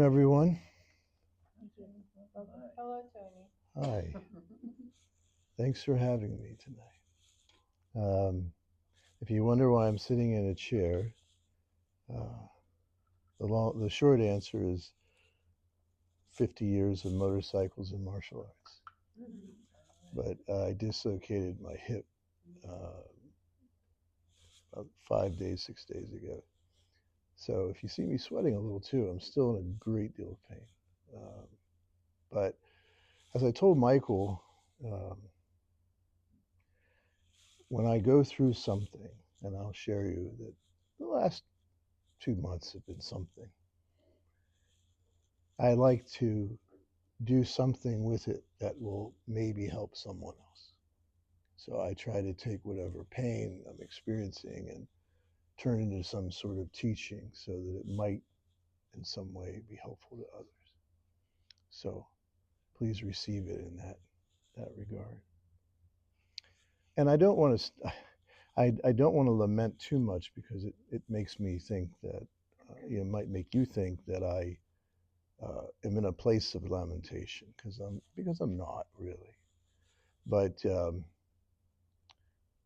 Everyone. Hello, Tony. Hi. Thanks for having me tonight. If you wonder why I'm sitting in a chair, uh, the short answer is 50 years of motorcycles and martial arts. But I dislocated my hip about 5 days, 6 days ago. So if you see me sweating a little too, I'm still in a great deal of pain. But as I told Michael, um, when I go through something, and I'll share you that the last 2 months have been something, I like to do something with it that will maybe help someone else. So I try to take whatever pain I'm experiencing and turn it into some sort of teaching so that it might in some way be helpful to others. So please receive it in that regard. And I don't want to I don't want to lament too much because it makes me think that it might make you think that I am in a place of lamentation because I'm not really. But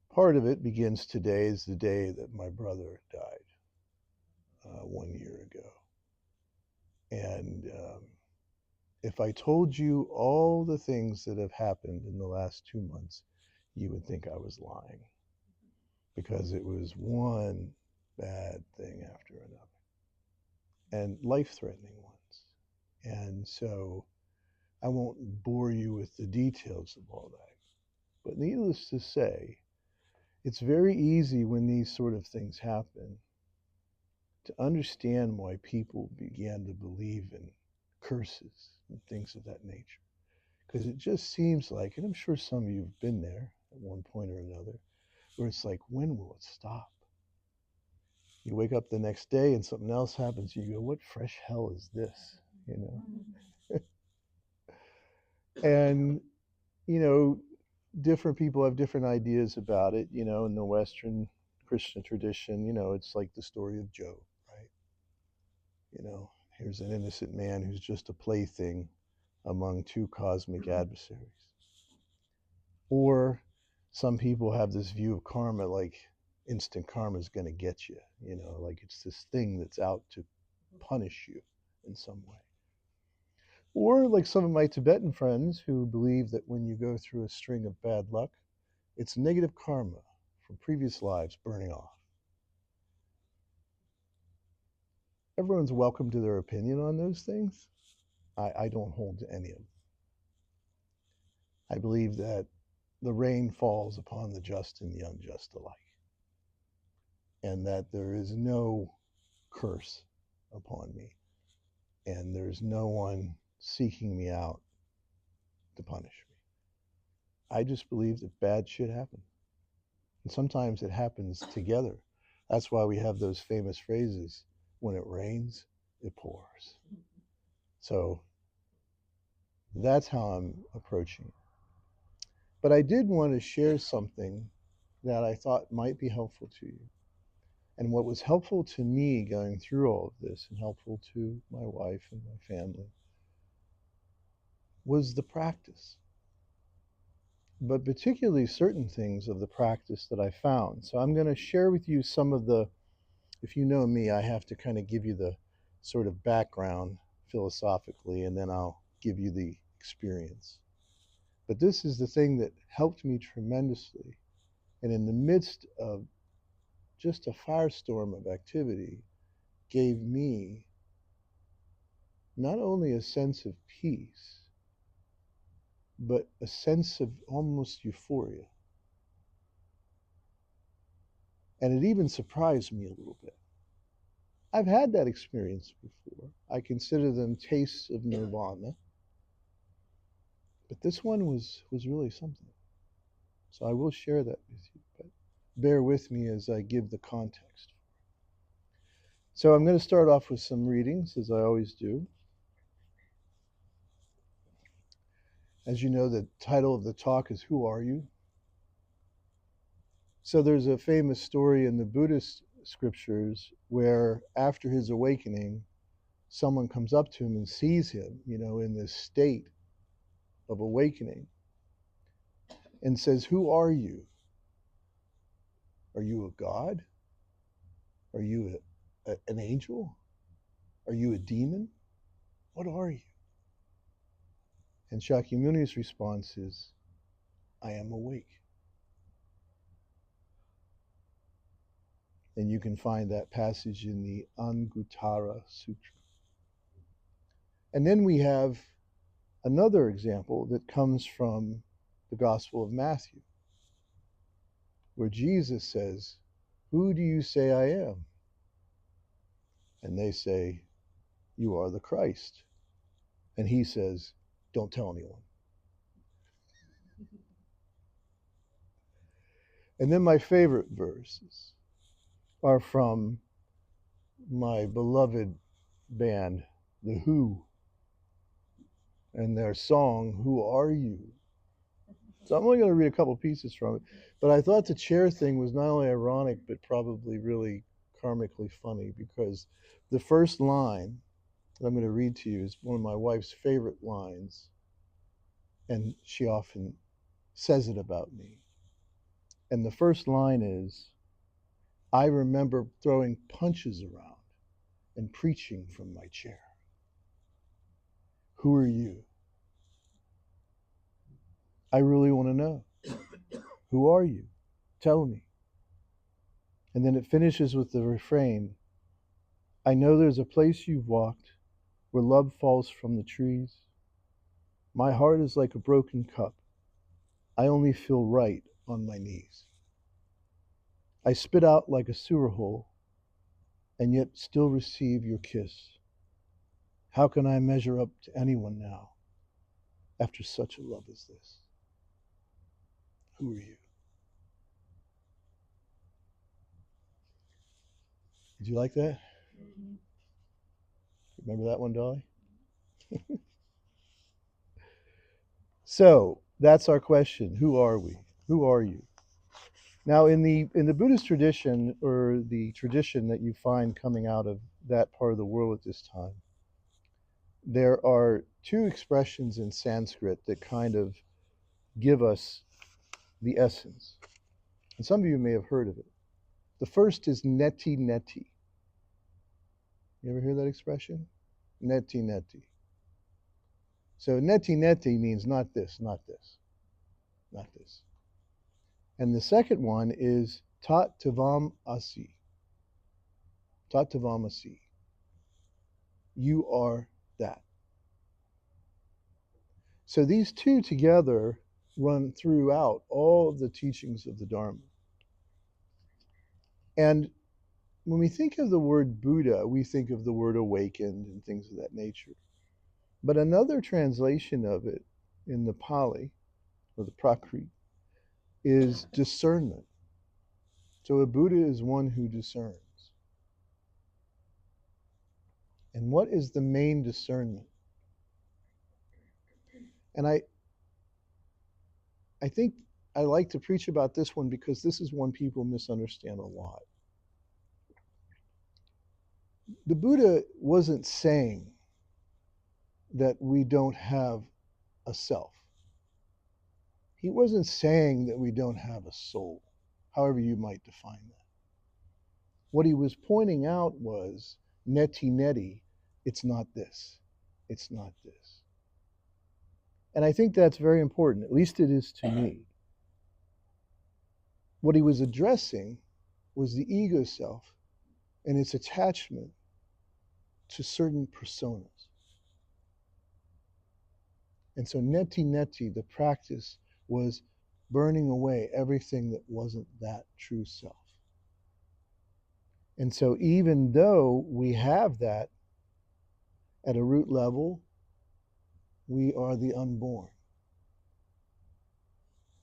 part of it begins today is the day that my brother died 1 year ago. And if I told you all the things that have happened in the last 2 months, you would think I was lying because it was one bad thing after another and life-threatening ones. And so I won't bore you with the details of all that. But needless to say, it's very easy when these sort of things happen to understand why people began to believe in curses and things of that nature. Because it just seems like, and I'm sure some of you have been there at one point or another, where it's like, when will it stop? You wake up the next day and something else happens. You go, what fresh hell is this? You know? And, you know, different people have different ideas about it. You know, in the Western Christian tradition, it's like the story of Job, right? Here's an innocent man who's just a plaything among two cosmic adversaries. Or some people have this view of karma like instant karma is going to get you, like it's this thing that's out to punish you in some way. Or like some of my Tibetan friends who believe that when you go through a string of bad luck, it's negative karma from previous lives burning off. Everyone's welcome to their opinion on those things. I don't hold to any of them. I believe that the rain falls upon the just and the unjust alike, and that there is no curse upon me, and there's no one seeking me out to punish me. I just believe that bad shit happens. And sometimes it happens together. That's why we have those famous phrases, when it rains, it pours. So that's how I'm approaching it. But I did want to share something that I thought might be helpful to you. And what was helpful to me going through all of this and helpful to my wife and my family was the practice, but particularly certain things of the practice that I found. So I'm going to share with you some of the, if you know me, I have to kind of give you the sort of background philosophically, and then I'll give you the experience. But this is the thing that helped me tremendously. And in the midst of just a firestorm of activity, gave me not only a sense of peace, but a sense of almost euphoria. And it even surprised me a little bit. I've had that experience before. I consider them tastes of nirvana. But this one was really something. So I will share that with you, but bear with me as I give the context. So I'm going to start off with some readings, as I always do. As you know, the title of the talk is Who Are You? So there's a famous story in the Buddhist scriptures where after his awakening, someone comes up to him and sees him, in this state of awakening and says, "Who are you? Are you a god? Are you an angel? Are you a demon? What are you?" And Shakyamuni's response is, "I am awake." And you can find that passage in the Anguttara Sutra. And then we have another example that comes from the Gospel of Matthew, where Jesus says, "Who do you say I am?" And they say, "You are the Christ." And he says, "Don't tell anyone." And then my favorite verses are from my beloved band, The Who, and their song, "Who Are You?" So I'm only going to read a couple pieces from it. But I thought the chair thing was not only ironic, but probably really karmically funny, because the first line that I'm going to read to you is one of my wife's favorite lines, and she often says it about me. And the first line is, "I remember throwing punches around and preaching from my chair. Who are you? I really want to know. Who are you? Tell me." And then it finishes with the refrain, "I know there's a place you've walked where love falls from the trees. My heart is like a broken cup. I only feel right on my knees. I spit out like a sewer hole and yet still receive your kiss. How can I measure up to anyone now after such a love as this? Who are you?" Did you like that? Remember that one, Dolly? So that's our question. Who are we? Who are you? Now, in the Buddhist tradition, or the tradition that you find coming out of that part of the world at this time, there are two expressions in Sanskrit that kind of give us the essence. And some of you may have heard of it. The first is neti neti. You ever hear that expression? Neti neti. So neti neti means not this, not this, not this. And the second one is tat tavam asi. Tat tavam asi. You are that. So these two together run throughout all of the teachings of the Dharma. And when we think of the word Buddha, we think of the word awakened and things of that nature. But another translation of it in the Pali, or the Prakrit, is discernment. So a Buddha is one who discerns. And what is the main discernment? And I think I like to preach about this one because this is one people misunderstand a lot. The Buddha wasn't saying that we don't have a self. He wasn't saying that we don't have a soul, however you might define that. What he was pointing out was, neti neti, it's not this, it's not this. And I think that's very important, at least it is to me. What he was addressing was the ego self and its attachment to certain personas. And so neti neti, the practice, was burning away everything that wasn't that true self. And so even though we have that at a root level, we are the unborn,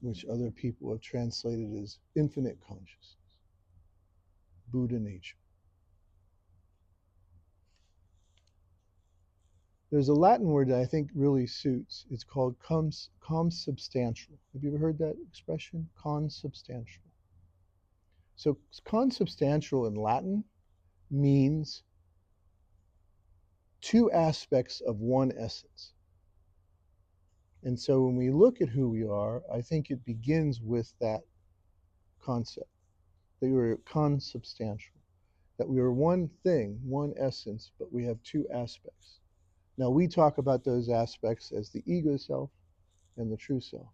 which other people have translated as infinite consciousness, Buddha nature. There's a Latin word that I think really suits. It's called consubstantial. Have you ever heard that expression? Consubstantial. So consubstantial in Latin means two aspects of one essence. And so when we look at who we are, I think it begins with that concept, that we are consubstantial, that we are one thing, one essence, but we have two aspects. Now we talk about those aspects as the ego self and the true self.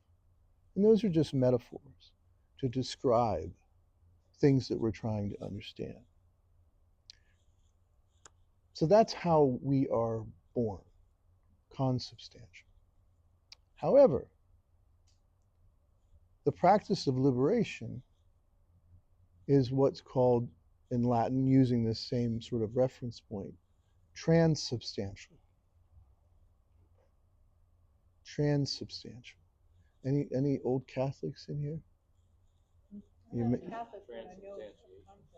And those are just metaphors to describe things that we're trying to understand. So that's how we are born, consubstantial. However, the practice of liberation is what's called, in Latin, using this same sort of reference point, transubstantial. Transubstantial. Any old Catholics in here?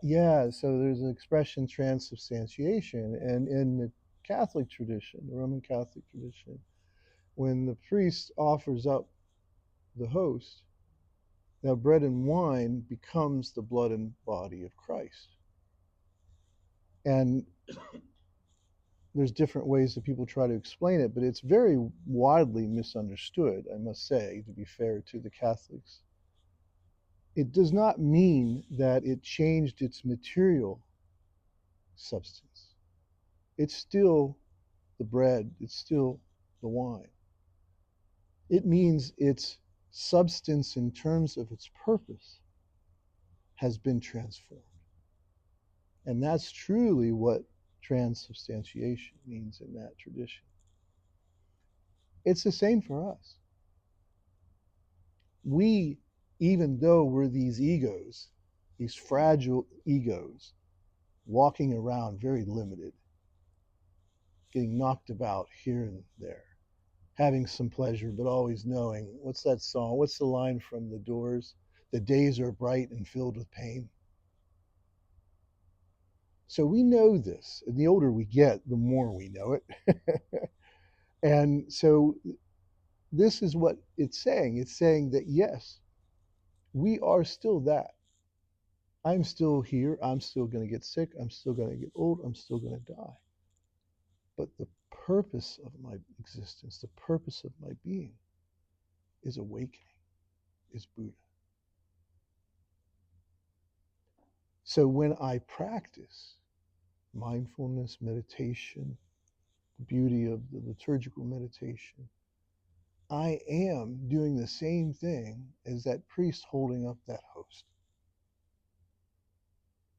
Yeah, so there's an expression, transubstantiation, and in the Catholic tradition, the Roman Catholic tradition, when the priest offers up the host, now bread and wine becomes the blood and body of Christ. And there's different ways that people try to explain it, but it's very widely misunderstood, I must say, to be fair to the Catholics. It does not mean that it changed its material substance. It's still the bread, it's still the wine. It means its substance in terms of its purpose has been transformed. And that's truly what transubstantiation means in that tradition. It's the same for us. We, even though we're these egos, these fragile egos, walking around very limited, getting knocked about here and there, having some pleasure, but always knowing, what's that song? What's the line from The Doors? The days are bright and filled with pain. So we know this, and the older we get, the more we know it. And so this is what it's saying. It's saying that, yes, we are still that. I'm still here. I'm still going to get sick. I'm still going to get old. I'm still going to die. But the purpose of my existence, the purpose of my being is awakening, is Buddha. So when I practice mindfulness, meditation, the beauty of the liturgical meditation, I am doing the same thing as that priest holding up that host.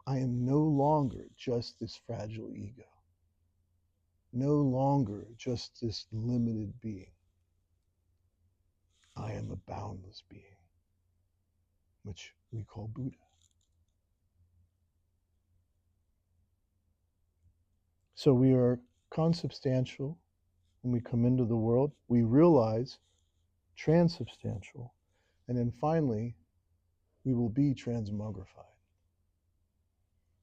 I am no longer just this fragile ego, no longer just this limited being. I am a boundless being, which we call Buddha. So we are consubstantial when we come into the world. We realize transubstantial. And then finally, we will be transmogrified.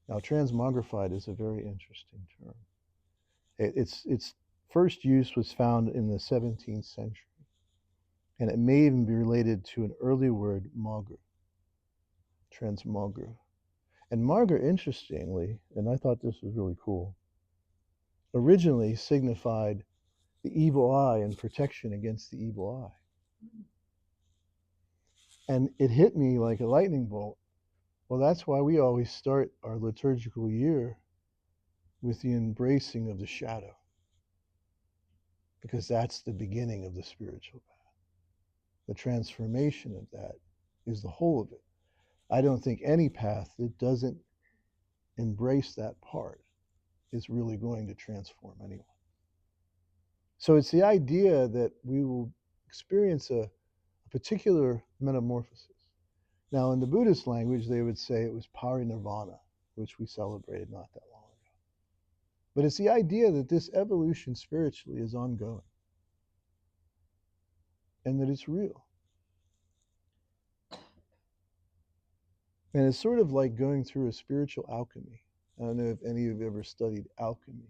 Now, transmogrified is a very interesting term. Its first use was found in the 17th century. And it may even be related to an early word, magra, transmogra. And magra, interestingly, and I thought this was really cool, originally signified the evil eye and protection against the evil eye. And it hit me like a lightning bolt. Well, that's why we always start our liturgical year with the embracing of the shadow, because that's the beginning of the spiritual path. The transformation of that is the whole of it. I don't think any path that doesn't embrace that part is really going to transform anyone. So it's the idea that we will experience a particular metamorphosis. Now, in the Buddhist language, they would say it was parinirvana, which we celebrated not that long ago. But it's the idea that this evolution spiritually is ongoing and that it's real. And it's sort of like going through a spiritual alchemy. I don't know if any of you have ever studied alchemy.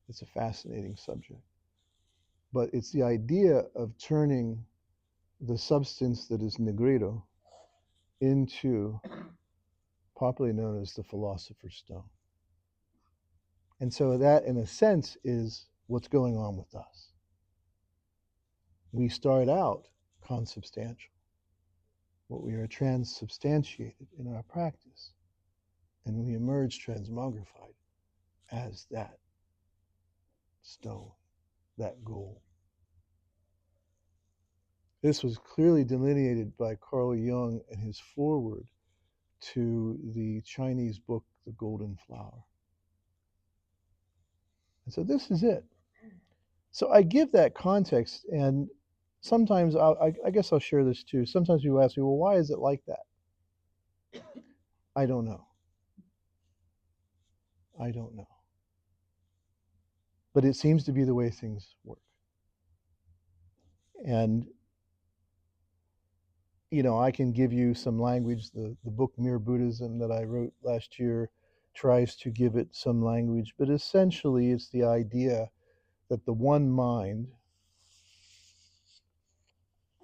It's a fascinating subject. But it's the idea of turning the substance that is negredo into popularly known as the philosopher's stone. And so that, in a sense, is what's going on with us. We start out consubstantial, but we are transubstantiated in our practice, and we emerge transmogrified as that stone, that goal. This was clearly delineated by Carl Jung in his foreword to the Chinese book, The Golden Flower. And so this is it. So I give that context, and sometimes I guess I'll share this too. Sometimes people ask me, well, why is it like that? I don't know. I don't know. But it seems to be the way things work. And, you know, I can give you some language. The book Mere Buddhism that I wrote last year tries to give it some language, but essentially it's the idea that the one mind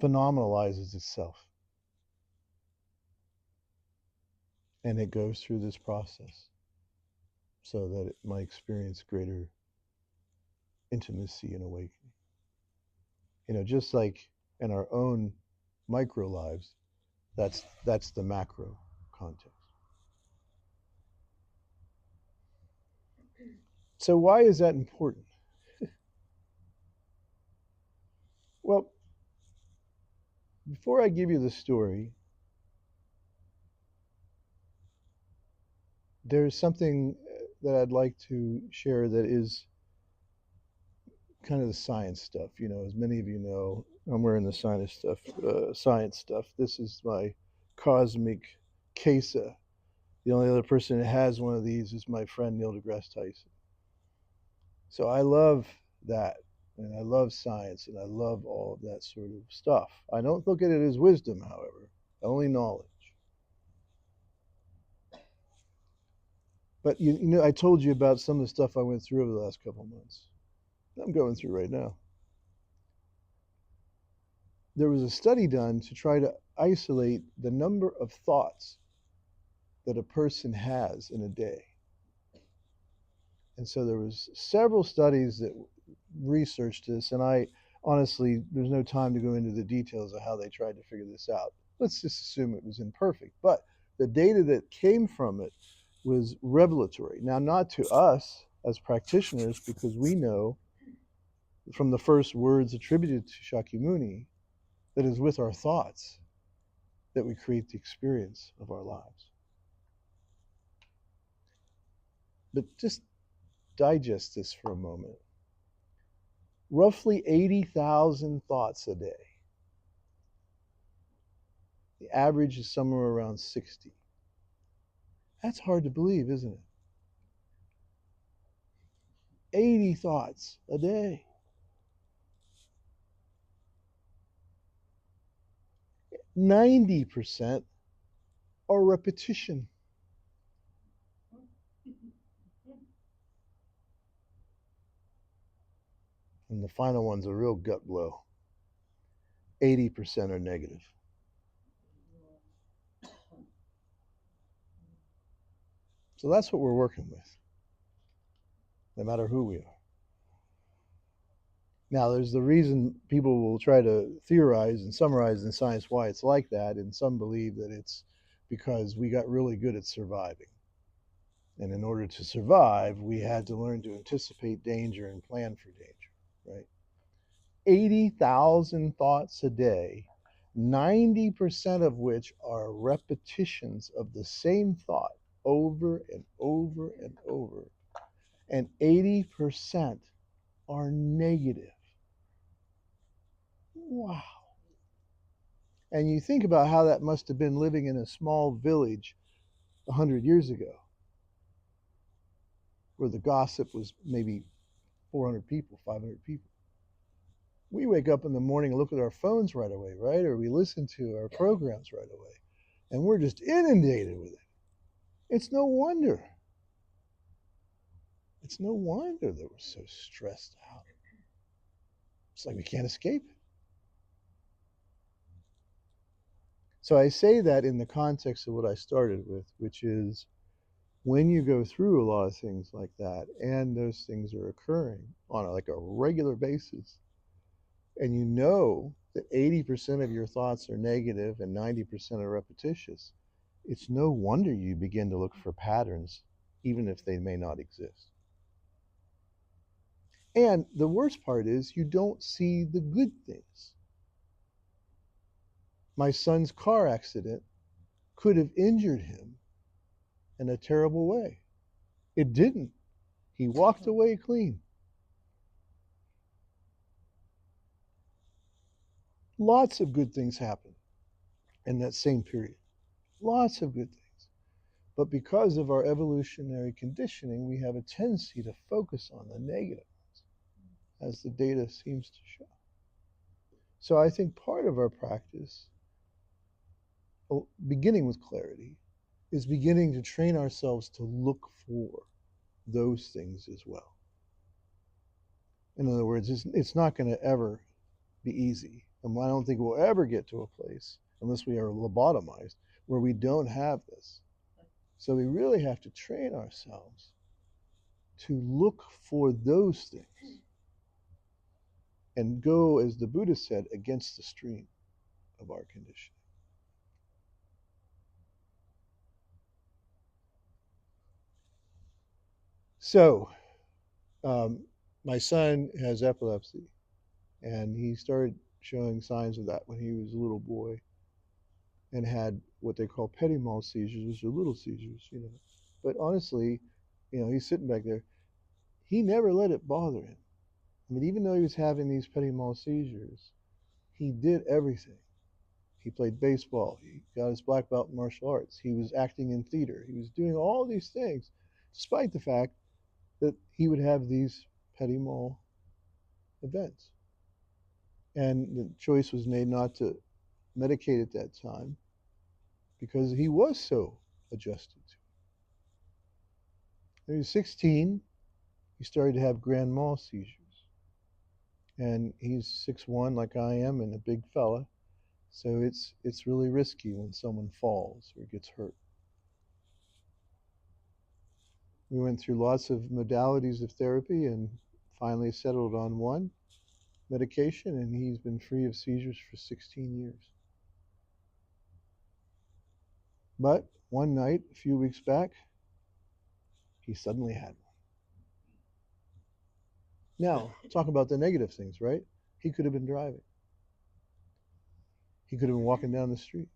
phenomenalizes itself. And it goes through this process so that it might experience greater intimacy and awakening. You know, just like in our own micro lives, that's the macro context. So why is that important? Well, before I give you the story, there's something that I'd like to share that is kind of the science stuff. You know, as many of you know, I'm wearing the science stuff. This is my cosmic Kesa. The only other person that has one of these is my friend Neil deGrasse Tyson. So I love that, and I love science, and I love all of that sort of stuff. I don't look at it as wisdom, however, only knowledge. But you know, I told you about some of the stuff I went through over the last couple of months. I'm going through right now. There was a study done to try to isolate the number of thoughts that a person has in a day. And so there was several studies that researched this, and I honestly, there's no time to go into the details of how they tried to figure this out. Let's just assume it was imperfect. But the data that came from it was revelatory. Now, not to us as practitioners, because we know from the first words attributed to Shakyamuni that is with our thoughts that we create the experience of our lives. But just digest this for a moment. Roughly 80,000 thoughts a day. The average is somewhere around 60. That's hard to believe, isn't it? 80 thoughts a day. 90% are repetition. And the final one's a real gut blow. 80% are negative. So that's what we're working with, no matter who we are. Now, there's the reason people will try to theorize and summarize in science why it's like that, and some believe that it's because we got really good at surviving. And in order to survive, we had to learn to anticipate danger and plan for danger, right? 80,000 thoughts a day, 90% of which are repetitions of the same thought over and over and over, and 80% are negative. Wow. And you think about how that must have been living in a small village 100 years ago, where the gossip was maybe 400 people, 500 people. We wake up in the morning and look at our phones right away, right? Or we listen to our programs right away, and we're just inundated with it. It's no wonder. It's no wonder that we're so stressed out. It's like we can't escape it. So I say that in the context of what I started with, which is when you go through a lot of things like that, and those things are occurring on like a regular basis, and you know that 80% of your thoughts are negative and 90% are repetitious, it's no wonder you begin to look for patterns, even if they may not exist. And the worst part is you don't see the good things. My son's car accident could have injured him in a terrible way. It didn't. He walked away clean. Lots of good things happen in that same period. Lots of good things. But because of our evolutionary conditioning, we have a tendency to focus on the negative ones, as the data seems to show. So I think part of our practice, beginning with clarity, is beginning to train ourselves to look for those things as well. In other words, it's not going to ever be easy. And I don't think we'll ever get to a place, unless we are lobotomized, where we don't have this. So we really have to train ourselves to look for those things and go, as the Buddha said, against the stream of our conditioning. So, my son has epilepsy, and he started showing signs of that when he was a little boy, and had what they call petit mal seizures, which are little seizures, But honestly, he's sitting back there. He never let it bother him. I mean, even though he was having these petit mal seizures, he did everything. He played baseball. He got his black belt in martial arts. He was acting in theater. He was doing all these things, despite the fact that he would have these petit mal events. And the choice was made not to medicate at that time because he was so adjusted to it. When he was 16, he started to have grand mal seizures. And he's 6'1" like I am and a big fella. So it's really risky when someone falls or gets hurt. We went through lots of modalities of therapy and finally settled on one medication, and he's been free of seizures for 16 years. But one night, a few weeks back, he suddenly had one. Now, talk about the negative things, right? He could have been driving. He could have been walking down the street.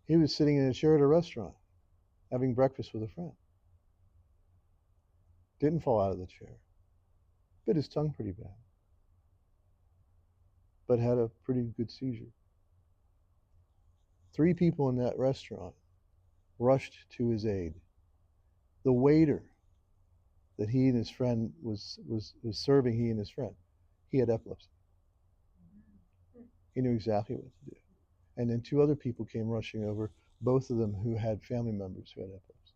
He was sitting in a chair at a restaurant, having breakfast with a friend. Didn't fall out of the chair. Bit his tongue pretty bad. But had a pretty good seizure. 3 people in that restaurant rushed to his aid. The waiter that he and his friend was serving, he and his friend, he had epilepsy. He knew exactly what to do. And then 2 other people came rushing over, both of them who had family members who had epilepsy.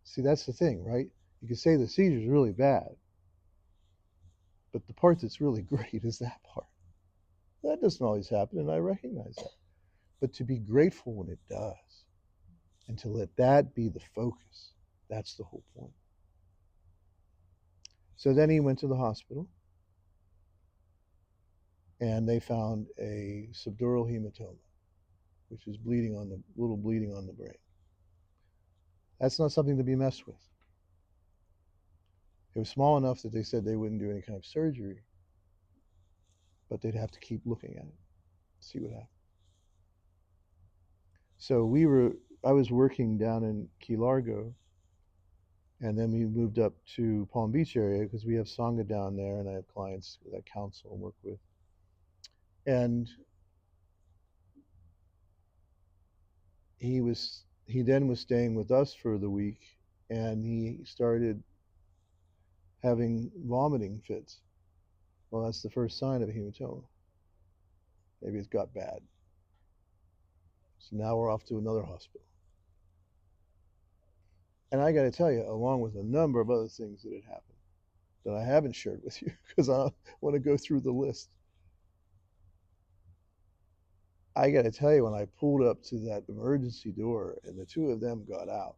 See, that's the thing, right? You could say the seizure is really bad, but the part that's really great is that part. That doesn't always happen, and I recognize that. But to be grateful when it does, and to let that be the focus, that's the whole point. So then he went to the hospital, and they found a subdural hematoma, which is little bleeding on the brain. That's not something to be messed with. It was small enough that they said they wouldn't do any kind of surgery, but they'd have to keep looking at it, see what happened. So I was working down in Key Largo, and then we moved up to Palm Beach area because we have Sangha down there, and I have clients that I counsel and work with. And he then was staying with us for the week, and he started having vomiting fits. Well, that's the first sign of a hematoma. Maybe it's got bad. So now we're off to another hospital. And I got to tell you, along with a number of other things that had happened that I haven't shared with you because I want to go through the list. I got to tell you, when I pulled up to that emergency door and the two of them got out,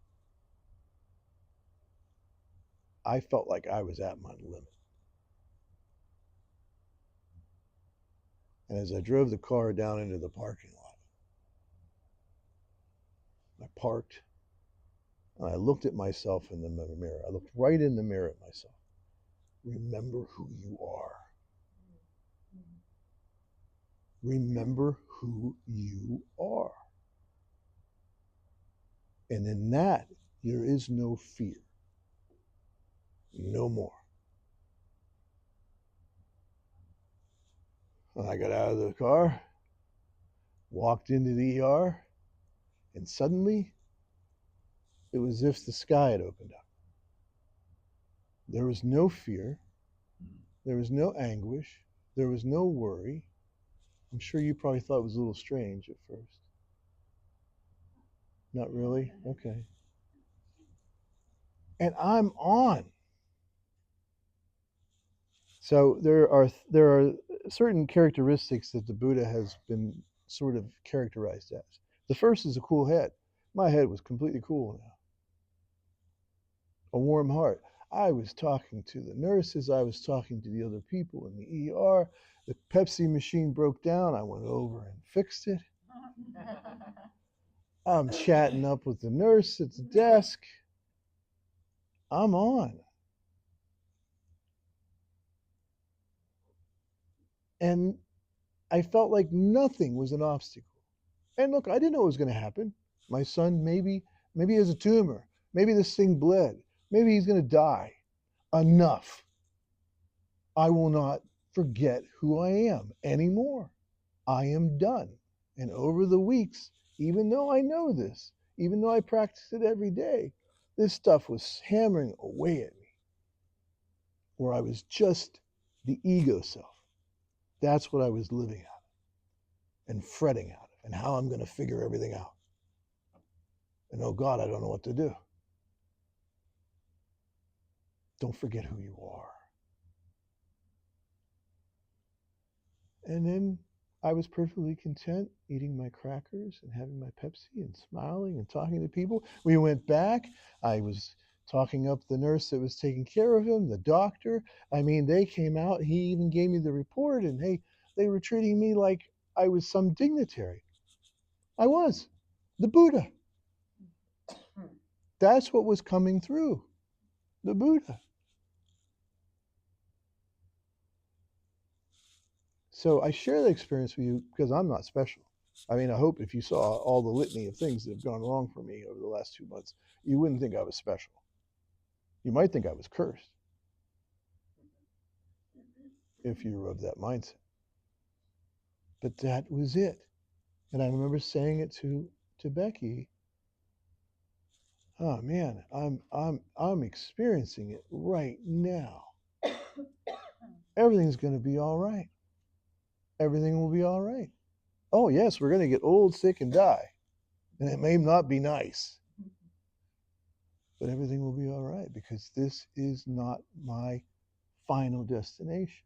I felt like I was at my limit. And as I drove the car down into the parking lot, I parked and I looked at myself in the mirror. I looked right in the mirror at myself. Remember who you are. Remember who you are. And in that, there is no fear. No more. And I got out of the car, walked into the ER, and suddenly it was as if the sky had opened up. There was no fear. There was no anguish. There was no worry. I'm sure you probably thought it was a little strange at first. Not really? Okay. And I'm on. So there are certain characteristics that the Buddha has been sort of characterized as. The first is a cool head. My head was completely cool now. A warm heart. I was talking to the nurses. I was talking to the other people in the ER. The Pepsi machine broke down. I went over and fixed it. I'm chatting up with the nurse at the desk. I'm on. And I felt like nothing was an obstacle. And look, I didn't know what was going to happen. My son maybe has a tumor. Maybe this thing bled. Maybe he's going to die. Enough. I will not forget who I am anymore. I am done. And over the weeks, even though I know this, even though I practice it every day, this stuff was hammering away at me, where I was just the ego self. That's what I was living out of and fretting out of, and how I'm going to figure everything out. And oh God, I don't know what to do. Don't forget who you are. And then I was perfectly content eating my crackers and having my Pepsi and smiling and talking to people. We went back. I was talking up the nurse that was taking care of him, the doctor. I mean, they came out. He even gave me the report, and they were treating me like I was some dignitary. I was the Buddha. That's what was coming through, the Buddha. So I share that experience with you because I'm not special. I mean, I hope if you saw all the litany of things that have gone wrong for me over the last 2 months, you wouldn't think I was special. You might think I was cursed if you were of that mindset. But that was it. And I remember saying it to Becky. Oh man, I'm experiencing it right now. Everything's going to be all right. Everything will be all right. Oh yes, we're going to get old, sick, and die. And it may not be nice. But everything will be all right because this is not my final destination.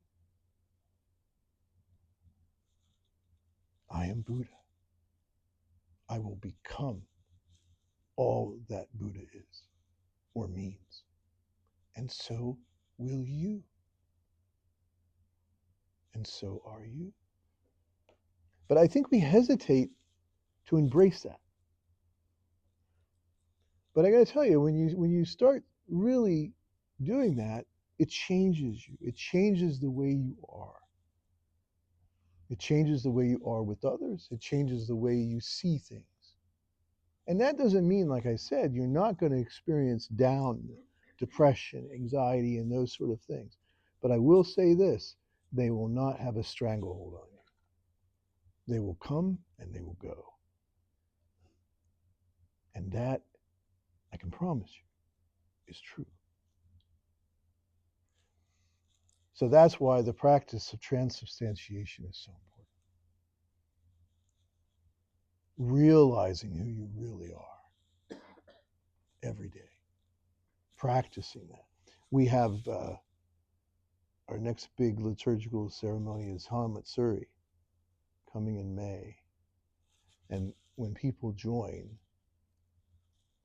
I am Buddha. I will become all that Buddha is or means. And so will you. And so are you. But I think we hesitate to embrace that. But I got to tell you, when you start really doing that, it changes you. It changes the way you are. It changes the way you are with others. It changes the way you see things. And that doesn't mean, like I said, you're not going to experience down, depression, anxiety, and those sort of things. But I will say this, they will not have a stranglehold on you. They will come and they will go. And that, I can promise you, is true. So that's why the practice of transubstantiation is so important. Realizing who you really are every day. Practicing that. We have our next big liturgical ceremony is Hamatsuri, coming in May. And when people join,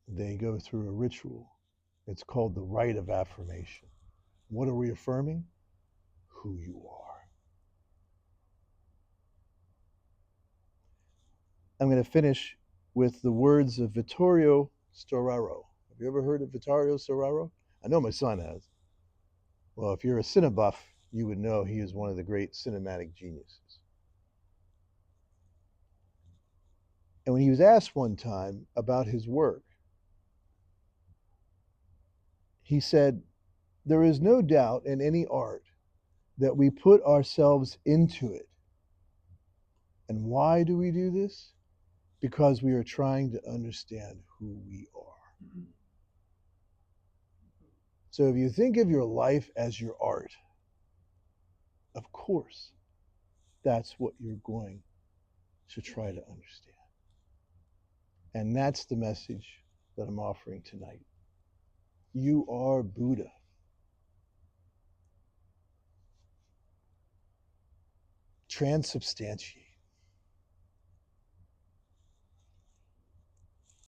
they go through a ritual. It's called the rite of affirmation. What are we affirming? Who you are. I'm going to finish with the words of Vittorio Storaro. Have you ever heard of Vittorio Storaro? I know my son has. Well, if you're a cinebuff, you would know he is one of the great cinematic geniuses. And when he was asked one time about his work, he said, "There is no doubt in any art that we put ourselves into it. And why do we do this? Because we are trying to understand who we are." So if you think of your life as your art, of course, that's what you're going to try to understand. And that's the message that I'm offering tonight. You are Buddha. Transubstantiation.